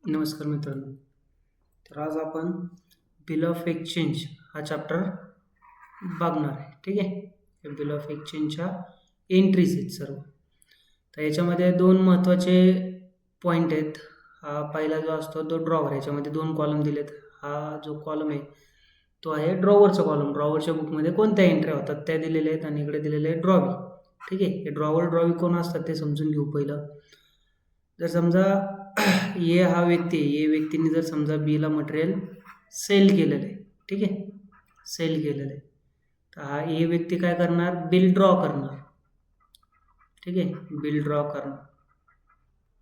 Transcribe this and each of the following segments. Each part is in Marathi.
नमस्कार मित्रांनो. तर आज आपण बिल ऑफ एक्सचेंज हा चॅप्टर बघणार आहे. ठीक आहे. बिल ऑफ एक्सचेंजच्या एंट्रीज आहेत सर्व. तर याच्यामध्ये दोन महत्त्वाचे पॉईंट आहेत. हा पहिला जो असतो तो ड्रॉवर. याच्यामध्ये दोन कॉलम दिलेत. हा जो कॉलम आहे तो आहे ड्रॉवरचा कॉलम. ड्रॉवरच्या बुकमध्ये कोणत्या एंट्र्या होतात त्या दिलेल्या आहेत आणि इकडे दिलेले आहे ड्रॉवी. ठीक आहे. हे ड्रॉवर ड्रॉवी कोण असतात ते समजून घेऊ पहिलं. जर समजा ए हा व्यक्ती आहे, ए व्यक्तीने जर समजा बीला मटेरियल सेल केलेलं आहे. ठीक आहे. सेल केलेलं आहे तर हा ए व्यक्ती काय करणार, बिल ड्रॉ करणार. ठीक आहे. बिल ड्रॉ करणार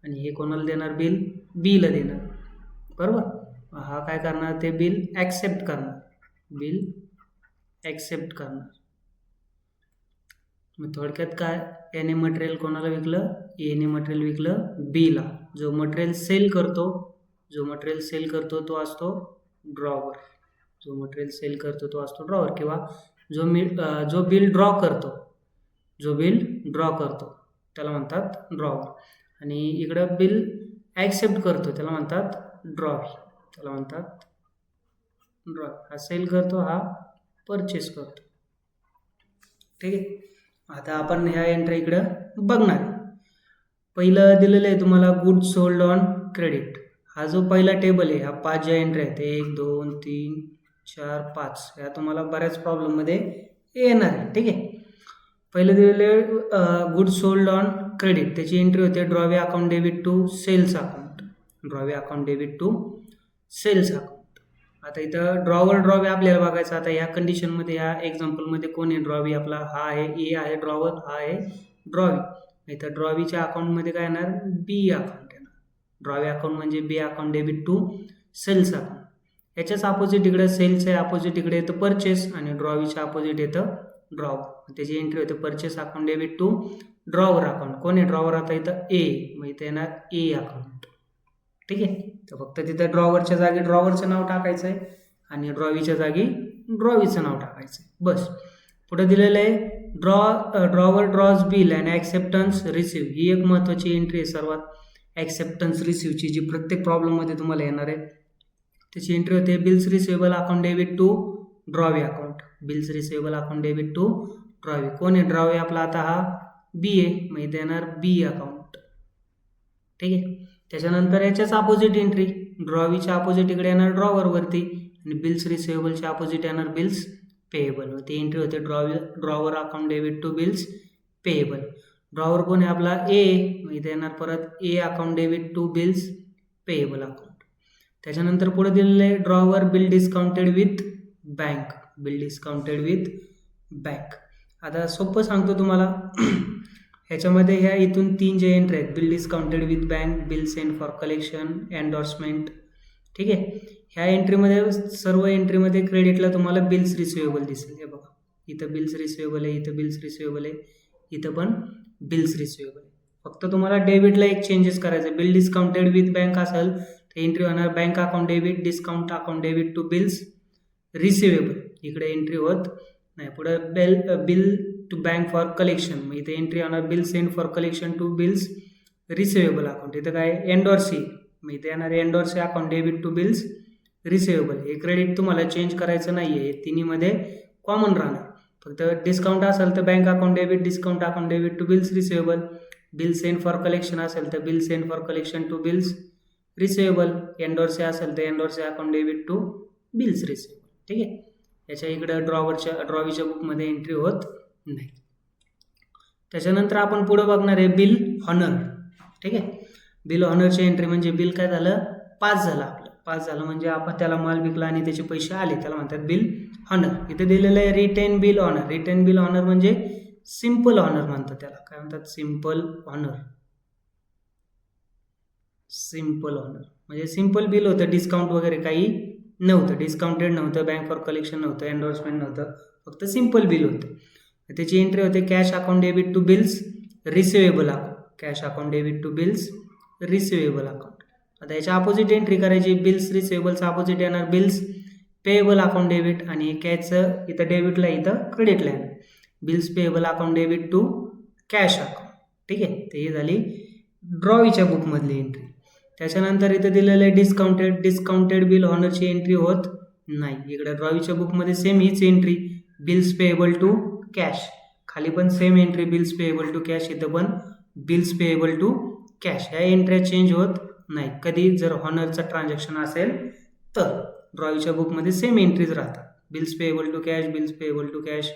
आणि हे कोणाला देणार, बिल बीला देणार. बरोबर. हा काय करणार, ते बिल ॲक्सेप्ट करणार. बिल ॲक्सेप्ट करणार. मग थोडक्यात काय, याने मटेरियल कोणाला विकलं, एने मटेरियल विकलं बीला. जो मटेरियल सेल करतो तो असतो ड्रॉवर. किंवा जो बिल ड्रॉ करतो त्याला म्हणतात ड्रॉवर. आणि इकडं बिल ॲक्सेप्ट करतो त्याला म्हणतात ड्रॉवी. हा सेल करतो, हा परचेस करतो. ठीक आहे. आता आपण ह्या एंट्री इकडं बघणार. पहिलं दिलेलं आहे तुम्हाला गुड्स सोल्ड ऑन क्रेडिट. हा जो पहिला टेबल आहे, हा 5 ज्या एंट्री आहेत 1 2 3 4 5 ह्या तुम्हाला बऱ्याच प्रॉब्लेममध्ये येणार आहे. ठीक आहे. पहिलं दिलेलं आहे गुड्स सोल्ड ऑन क्रेडिट. त्याची एंट्री होते drawee account debit to sales account. आता इथं ड्रॉवी आपल्याला बघायचं. आता या कंडिशनमध्ये, या एक्झाम्पलमध्ये कोण आहे ड्रॉवी आपला, हा आहे ए आहे ड्रॉवर, हा आहे ड्रॉवी. इथं ड्रॉवीच्या अकाउंटमध्ये काय येणार, बी अकाउंट येणार. ड्रॉवी अकाउंट म्हणजे B account debit to sales account. याच्याच अपोजिट इकडे सेल्सच्या अपोजिट इकडे येतं परचेस आणि ड्रॉवीच्या अपोजिट येतं ड्रॉवर. त्याची एंट्री होते purchase account debit to drawer account. कोण आहे ड्रॉवर, आता इथं ए, मग इथं येणार ए अकाउंट. ठीक आहे. तर फक्त तिथं ड्रॉवरच्या जागी ड्रॉवरचं नाव टाकायचं आहे आणि ड्रॉवीच्या जागी ड्रॉवीचं नाव टाकायचं आहे, बस. पुढे दिलेलं आहे drawer draws bill and acceptance receive. ही एक महत्त्वाची एंट्री आहे सर्वात. ॲक्सेप्टन्स रिसिव्हची जी प्रत्येक प्रॉब्लेममध्ये तुम्हाला येणार आहे त्याची एंट्री होते bills receivable account debit to drawee account. कोण आहे ड्रॉवी आपला, आता हा बी आहे, मग इथे येणार बी अकाउंट. ठीक आहे. त्याच्यानंतर याच्याच अपोजिट एंट्री, ड्रॉवीच्या अपोजिट इकडे येणार ड्रॉवरवरती आणि बिल्स रिसिवेबलच्या अपोजिट येणार बिल्स पेएबल. ती एंट्री होते drawer account debit to bills payable. Drawer कोण आहे आपला ए, मग इथे येणार परत A account debit to bills payable account. त्याच्यानंतर पुढे दिलेलं आहे drawer bill discounted with bank. आता सोपं सांगतो तुम्हाला. ह्याच्यामध्ये ह्या इथून 3 जे एंट्री आहेत, bill discounted with bank, bill send for collection, endorsement. ठीक आहे. ह्या एंट्रीमध्ये सर्व एंट्रीमध्ये क्रेडिटला तुम्हाला बिल्स रिसिवेबल दिसेल. हे बघा, इथं बिल्स रिसिवेबल आहे, इथं बिल्स रिसिवेबल आहे, इथं पण बिल्स रिसिवेबल आहे. फक्त तुम्हाला डेबिटला एक चेंजेस करायचं. बिल डिस्काउंटेड विथ बँक असेल तर एंट्री होणार bank account debit, discount account debit to bills receivable. इकडे एंट्री होत नाही. पुढे bill to bank for collection, मग इथे एंट्री होणार bill send for collection to bills receivable account. इथं काय एन्डॉर्सी, मग इथे येणार endorsee account debit to bills receivable. हे क्रेडिट तुम्हाला चेंज करायचं नाही आहे, तिन्हीमध्ये कॉमन राहणार. फक्त डिस्काउंट असेल तर bank account debit, discount account debit to bills receivable. Bill send for collection असेल तर bill send for collection to bills receivable. Endorsee असेल तर endorsee account debit to bills receivable. ठीक आहे. याच्या इकडं ड्रॉवीच्या बुकमध्ये एंट्री होत नाही. त्याच्यानंतर आपण पुढे बघणार आहे बिल ऑनर. ठीक आहे. बिल ऑनरची एंट्री म्हणजे बिल काय झालं, पास झालं आपलं. पास झालं म्हणजे आपण त्याला माल विकला आणि त्याचे पैसे आले, त्याला म्हणतात बिल ऑनर. इथे दिलेलं आहे retain bill honour. Retain bill honour म्हणजे सिम्पल ऑनर म्हणतात त्याला. काय म्हणतात, सिम्पल ऑनर म्हणजे सिम्पल बिल होतं, डिस्काउंट वगैरे काही नव्हतं, डिस्काउंटेड नव्हतं, बँक फॉर कलेक्शन नव्हतं, एन्डॉर्समेंट नव्हतं, फक्त सिम्पल बिल होतं. त्याची एंट्री होते cash account debit to bills receivable account. आता याच्या अपोजिट एंट्री करायची, बिल्स रिसिवेबलचा अपोजिट येणार बिल्स पेएबल अकाउंट डेबिट आणि कॅशचं इथं डेबिटला, इथं क्रेडिटला येणार bills payable account debit to cash account. ठीक आहे. ते ही झाली ड्रॉवीच्या बुकमधली एंट्री. त्याच्यानंतर इथे दिलेलं आहे डिस्काउंटेड बिल ऑनरची एंट्री होत नाही. इकडे ड्रॉवीच्या बुकमध्ये सेम हीच entry, bills payable to cash. खाली पण same entry, bills payable to cash. इथं पण बिल्स पेएबल टू कॅश. ह्या एंट्र्या चेंज होत नाही. कधी जर हॉनरचं ट्रान्झॅक्शन असेल तर ड्रॉवीच्या बुकमध्ये सेम एंट्रीज राहतात, bills payable to cash, bills payable to cash.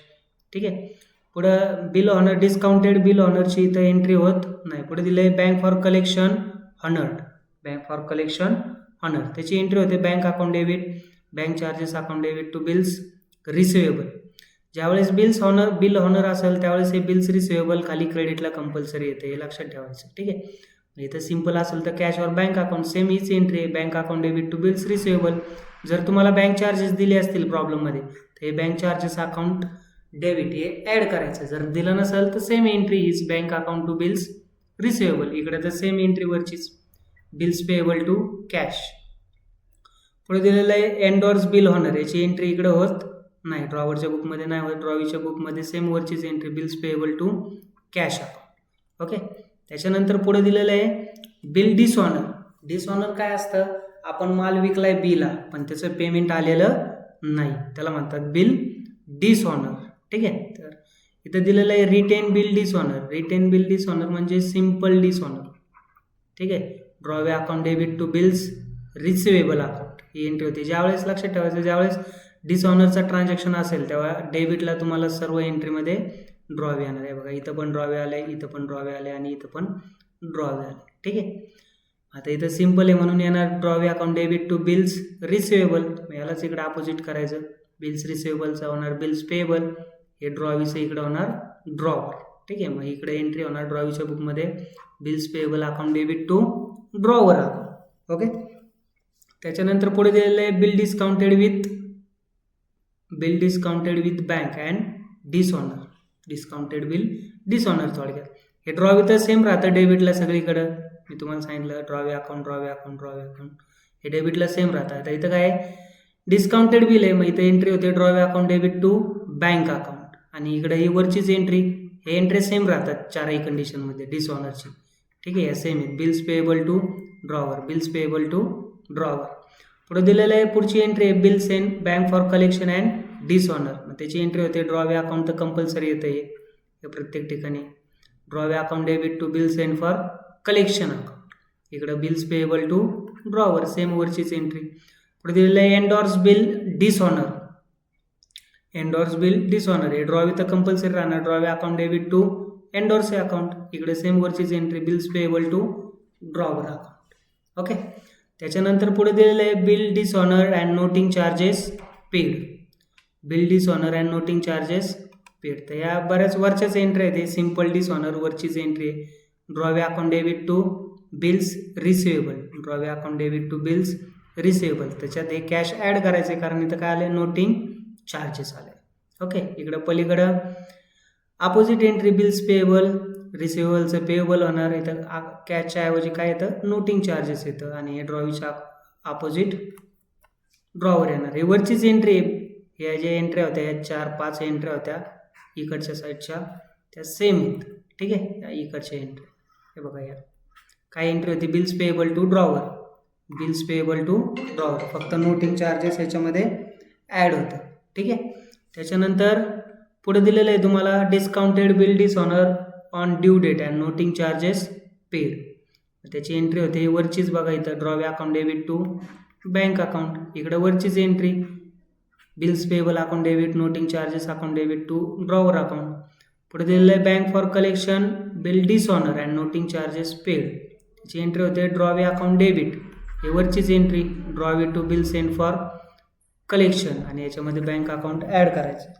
ठीक आहे. पुढं बिल ऑनर, डिस्काउंटेड बिल ऑनरची इथं एंट्री होत नाही. पुढे दिलं आहे bank for collection honoured, bank for collection honour. त्याची एंट्री होते bank account debit, bank charges account debit to bills receivable. ज्यावेळेस बिल हॉनर असेल त्यावेळेस हे बिल्स रिसिवेबल खाली क्रेडिटला कंपल्सरी येते, हे लक्षात ठेवायचं. ठीक आहे. इथं सिम्पल असेल तर cash or bank account, same हीच एंट्री आहे, bank account debit to bills receivable. जर तुम्हाला बँक चार्जेस दिले असतील प्रॉब्लेममध्ये तर हे बँक चार्जेस अकाउंट डेबिट हे ॲड करायचं. जर दिलं नसेल तर same entry is bank account to bills receivable. इकडे तर सेम एंट्रीवरचीच बिल्स पेएबल टू कॅश. पुढे दिलेलं आहे एंडोर्स बिल हॉनर, याची एंट्री इकडे होत नाही, ड्रॉवरच्या बुकमध्ये नाही होत. ड्रॉवीच्या बुकमध्ये सेम वरचीच entry, bills payable to cash account. Okay. त्याच्यानंतर पुढे दिलेलं आहे बिल डिसऑनर. डिसऑनर काय असतं, आपण माल विकलाय बीला पण त्याचं पेमेंट आलेलं नाही, त्याला म्हणतात बिल डिसऑनर. ठीक आहे. तर इथं दिलेलं आहे retain bill dishonour. Retain bill dishonour म्हणजे सिम्पल डिसऑनर. ठीक आहे. Drawee account debit to bills receivable account ही एंट्री होती. ज्यावेळेस लक्षात ठेवायचं, ज्यावेळेस डिसऑनरचं ट्रान्झॅक्शन असेल तेव्हा डेबिटला तुम्हाला सर्व एंट्रीमध्ये ड्रॉवे येणार आहे. बघा इथं पण ड्रॉवे आले, इथं पण ड्रॉवे आले आणि इथं पण ड्रॉवे आले. ठीक आहे. आता इथं सिम्पल आहे म्हणून येणार drawee account debit to bills receivable. यालाच इकडे अपोजिट करायचं, बिल्स रिसिवेबलचा होणार बिल्स पेएबल, हे ड्रॉवीचं इकडे होणार ड्रॉवर. ठीक आहे. मग इकडे एंट्री होणार ड्रॉवीच्या बुकमध्ये bills payable account debit to drawer account. Okay. त्याच्यानंतर पुढे दिलेलं आहे bill discounted with bank and dishonour. Discounted bill dishonour थोडक्यात हे ड्रॉवी तर सेम राहतं डेबिटला सगळीकडं. मी तुम्हाला सांगितलं ड्रॉवे अकाउंट हे डेबिटला सेम राहतं. आता इथं काय डिस्काउंटेड बिल आहे, मग इथं एंट्री होते drawee account debit to bank account आणि इकडे ही वरचीच एंट्री, हे एंट्री सेम राहतात चारही कंडिशनमध्ये डिसऑनरची. ठीक आहे. सेम आहे, bills payable to drawer, bills payable to drawer. पुढे दिलेलं आहे पुढची एंट्री आहे bills in bank for collection and dishonour. मग त्याची एंट्री होते ड्रॉवे अकाउंट तर कंपल्सरी येतं हे प्रत्येक ठिकाणी. Drawee account debit to bills and for collection account, इकडं bills payable to drawer, same वरचीच एंट्री. पुढे दिलेलं आहे endorse bill dishonour. Endorse bill dishonour हे ड्रॉवे तर कंपल्सरी राहणार, drawee account debit to endorse account, इकडे सेम वरचीच entry, bills payable to drawer account. Okay. त्याच्यानंतर पुढे दिलेलं आहे bill dishonour and noting charges paid. Bill dishonour and noting charges paid, तर या बऱ्याच वरच्याच एंट्री आहेत. हे सिम्पल डिसऑनर वरचीच एंट्री आहे. Drawee account debit to bills receivable, drawee account debit to bills receivable, त्याच्यात हे कॅश ॲड करायचे कारण इथं काय आले नोटिंग चार्जेस आले. ओके. इकडं पलीकडं अपोजिट एंट्री बिल्स पेएबल, रिसिवेबलचं पेएबल होणार, इथं कॅशच्या ऐवजी काय येतं नोटिंग चार्जेस येतं आणि हे ड्रॉवीच्या अपोजिट ड्रॉवर येणार. हे वरचीच एंट्री, ह्या ज्या एंट्र्या होत्या या 4-5 एंट्र्या होत्या इकडच्या साईडच्या त्या सेम आहेत. ठीक आहे. या इकडच्या एंट्री हे बघा, या काय एंट्री होती bills payable to drawer, bills payable to drawer, फक्त नोटिंग चार्जेस ह्याच्यामध्ये ॲड होतं. ठीक आहे. त्याच्यानंतर पुढे दिलेलं आहे तुम्हाला discounted bill dishonour on due date and noting charges paid. त्याची एंट्री होते वरचीच बघा इथं drawee account debit to bank account, इकडं वरचीच entry bills payable account debit, noting charges account debit to drawer account. पुढे दिलेलं आहे bank for collection bill dishonour and noting charges paid. त्याची एंट्री होते ड्रॉवे अकाउंट डेबिट, हे वरचीच entry drawee to bill send for collection आणि याच्यामध्ये बँक अकाउंट ॲड करायचं.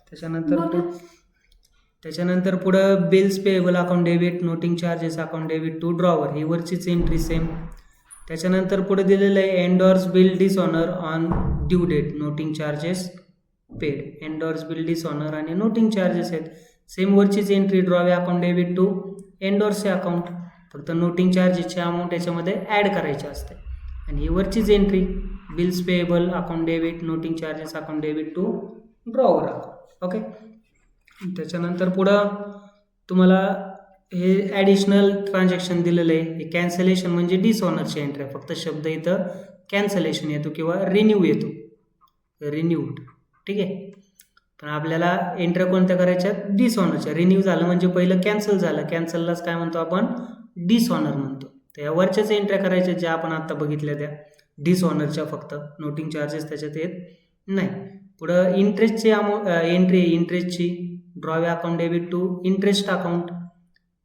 त्याच्यानंतर पुढं bills payable account debit, noting charges account debit to drawer, ही वरचीच एंट्री सेम. त्याच्यानंतर पुढे दिलेलं आहे endorse bill dishonour on due date, noting charges paid. Endorse bill dishonour आणि नोटिंग चार्जेस आहेत, सेम वरचीच entry drawee account debit to एंडोर्सचे अकाउंट, फक्त नोटिंग चार्जेसची अमाऊंट याच्यामध्ये ॲड करायची असते आणि ही वरचीच entry bills payable account debit, noting charges account debit to drawer account. Okay. त्याच्यानंतर पुढं तुम्हाला हे ॲडिशनल ट्रान्झॅक्शन दिलेलं आहे. हे कॅन्सलेशन म्हणजे डिसऑनरची एंट्री आहे. फक्त शब्द इथं कॅन्सलेशन येतो किंवा रिन्यू येतो, रिन्यूड. ठीक आहे. पण आपल्याला एंट्री कोणत्या करायच्या? डिसऑनरच्या. रिन्यू झालं म्हणजे पहिलं कॅन्सल झालं, कॅन्सललाच काय म्हणतो आपण? डिसऑनर म्हणतो. तर या वरच्याच एंट्र्या करायच्या ज्या आपण आता बघितल्या त्या डिसऑनरच्या, फक्त नोटिंग चार्जेस त्याच्यात येत नाही. पुढं इंटरेस्टची एंट्री, इंटरेस्टची drawee account debit to interest account.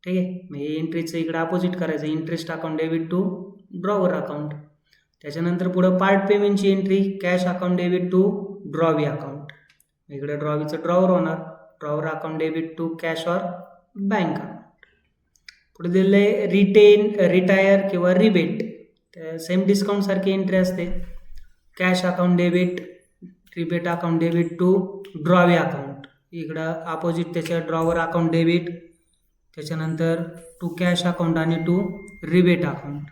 ठीक आहे. मग हे एंट्रीचं इकडे अपोजिट करायचं, interest account debit to drawer account. त्याच्यानंतर पुढं पार्ट पेमेंटची entry, cash account debit to drawee account. इकडे ड्रॉवीचं ड्रॉवर होणार, drawer account debit to cash or bank account. पुढे दिलेलं आहे रिटायर किंवा रिबेट. सेम डिस्काउंट सारखी एंट्री असते, cash account debit, rebate account debit to drawee account. इकडं अपोजिट त्याच्या ड्रॉवर अकाउंट डेबिट, त्याच्यानंतर टू कॅश अकाउंट आणि टू रिबेट अकाउंट.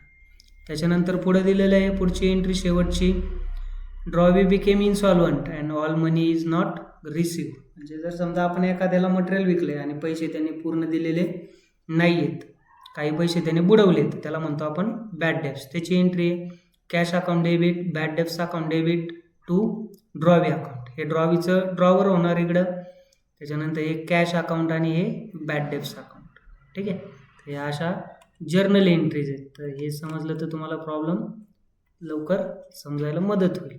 त्याच्यानंतर पुढे दिलेलं आहे पुढची एंट्री शेवटची, drawee became insolvent and all money is not receive. म्हणजे जर समजा आपण एखाद्याला मटेरियल विकले आणि पैसे त्यांनी पूर्ण दिलेले नाही आहेत, काही पैसे त्याने बुडवलेत, त्याला म्हणतो आपण बॅड डेब्ट्स. त्याची entry cash account debit, bad debts account debit to drawee account. हे ड्रॉवीचं ड्रॉवर होणार इकडं. त्याच्यानंतर हे कॅश अकाउंट आणि हे बॅड डेब्ट्स अकाउंट. ठीक आहे. तर ह्या अशा जर्नल एंट्रीज आहेत. तर हे समजलं तर तुम्हाला प्रॉब्लेम लवकर समजायला मदत होईल.